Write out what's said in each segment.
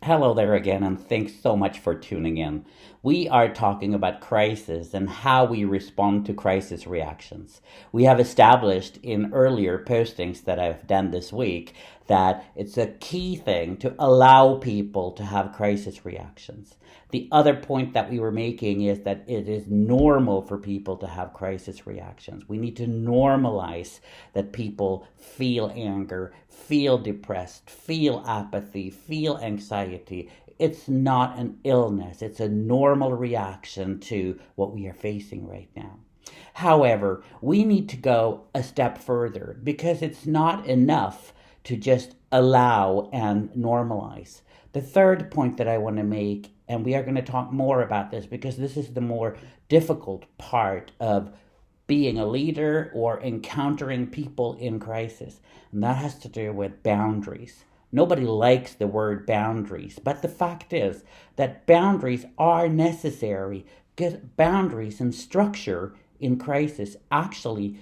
Hello there again, and thanks so much for tuning in. We are talking about crisis and how we respond to crisis reactions. We have established in earlier postings that I've done this week that it's a key thing to allow people to have crisis reactions. The other point that we were making is that it is normal for people to have crisis reactions. We need to normalize that people feel anger, feel depressed, feel apathy, feel anxiety. It's not an illness, it's a normal reaction to what we are facing right now. However, we need to go a step further because it's not enough to just allow and normalize. The third point that I want to make, and we are going to talk more about this because this is the more difficult part of being a leader or encountering people in crisis, and that has to do with boundaries. Nobody likes the word boundaries, but the fact is that boundaries are necessary because boundaries and structure in crisis actually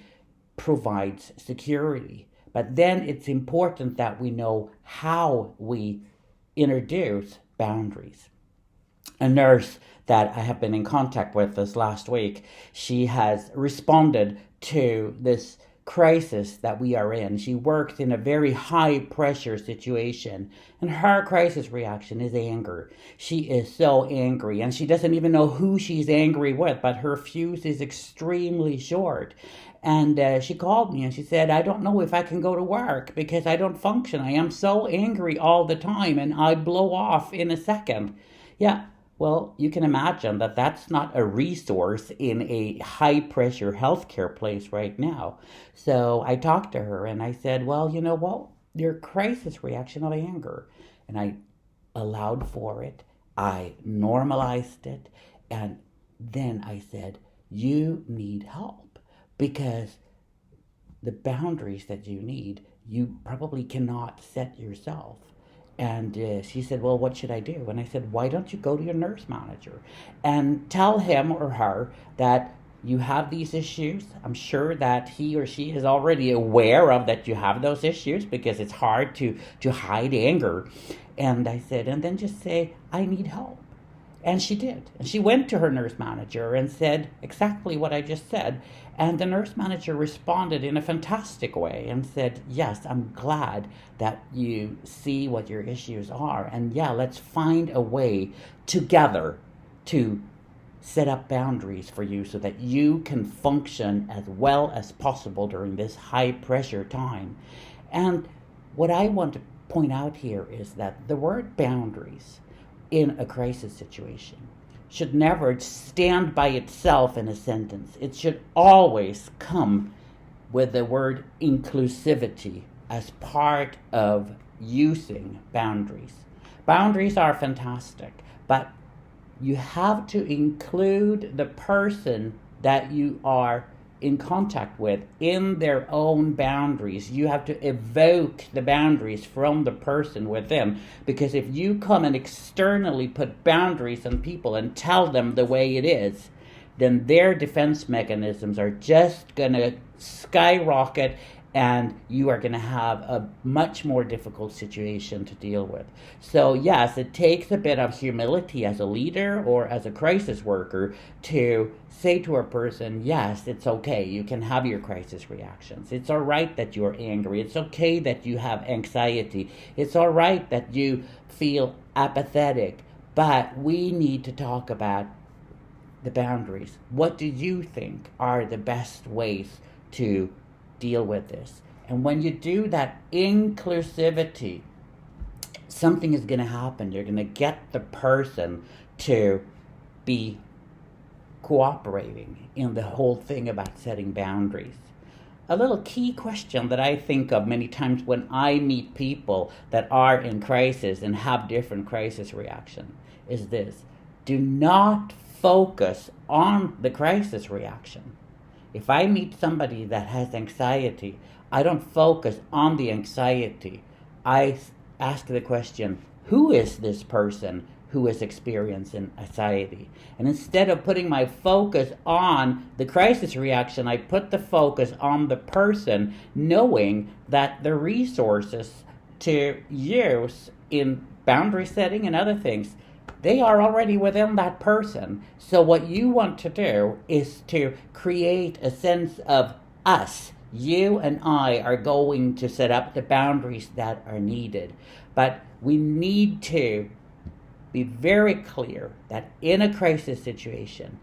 provides security. But then it's important that we know how we introduce boundaries. A nurse that I have been in contact with this last week, she has responded to this crisis that we are in. She worked in a very high pressure situation, and her crisis reaction is anger. She is so angry, and she doesn't even know who she's angry with, but her fuse is extremely short. And she called me and she said, I don't know if I can go to work because I don't function. I am so angry all the time and I blow off in a second. Yeah, well, you can imagine that that's not a resource in a high pressure healthcare place right now. So I talked to her and I said, well, you know what? Your crisis reaction of anger. And I allowed for it. I normalized it. And then I said, you need help because the boundaries that you need, you probably cannot set yourself. And she said, well, what should I do? And I said, why don't you go to your nurse manager and tell him or her that you have these issues? I'm sure that he or she is already aware of that you have those issues because it's hard to hide anger. And I said, and then just say, I need help. And she did. And she went to her nurse manager and said exactly what I just said. And the nurse manager responded in a fantastic way and said, yes, I'm glad that you see what your issues are. And yeah, let's find a way together to set up boundaries for you so that you can function as well as possible during this high pressure time. And what I want to point out here is that the word boundaries in a crisis situation should never stand by itself in a sentence. It should always come with the word inclusivity as part of using boundaries. Boundaries are fantastic, but you have to include the person that you are in contact with in their own boundaries. You have to evoke the boundaries from the person within, because if you come and externally put boundaries on people and tell them the way it is, then their defense mechanisms are just going to skyrocket, and you are going to have a much more difficult situation to deal with. So yes, it takes a bit of humility as a leader or as a crisis worker to say to a person, yes, it's okay, you can have your crisis reactions. It's all right that you're angry. It's okay that you have anxiety. It's all right that you feel apathetic. But we need to talk about the boundaries. What do you think are the best ways to deal with this? And when you do that inclusivity, something is going to happen. You're going to get the person to be cooperating in the whole thing about setting boundaries. A little key question that I think of many times when I meet people that are in crisis and have different crisis reaction is this: do not focus on the crisis reaction. If I meet somebody that has anxiety, I don't focus on the anxiety. I ask the question, who is this person who is experiencing anxiety? And instead of putting my focus on the crisis reaction, I put the focus on the person, knowing that the resources to use in boundary setting and other things, they are already within that person. So what you want to do is to create a sense of us. You and I are going to set up the boundaries that are needed. But we need to be very clear that in a crisis situation,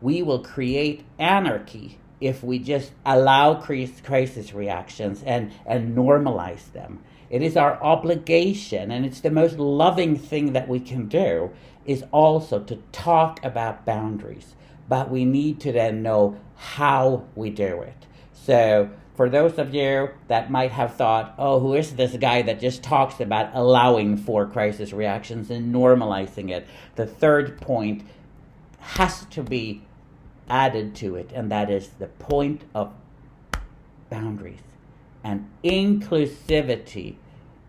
we will create anarchy if we just allow crisis reactions and normalize them. It is our obligation, and it's the most loving thing that we can do, is also to talk about boundaries. But we need to then know how we do it. So for those of you that might have thought, oh, who is this guy that just talks about allowing for crisis reactions and normalizing it? The third point has to be added to it, and that is the point of boundaries and inclusivity,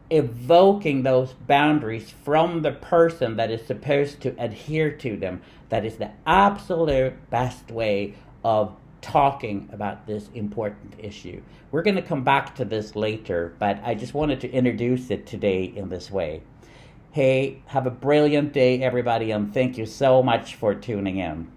evoking those boundaries from the person that is supposed to adhere to them. That is the absolute best way of talking about this important issue. We're going to come back to this later, but I just wanted to introduce it today in this way. Hey, have a brilliant day, everybody, and thank you so much for tuning in.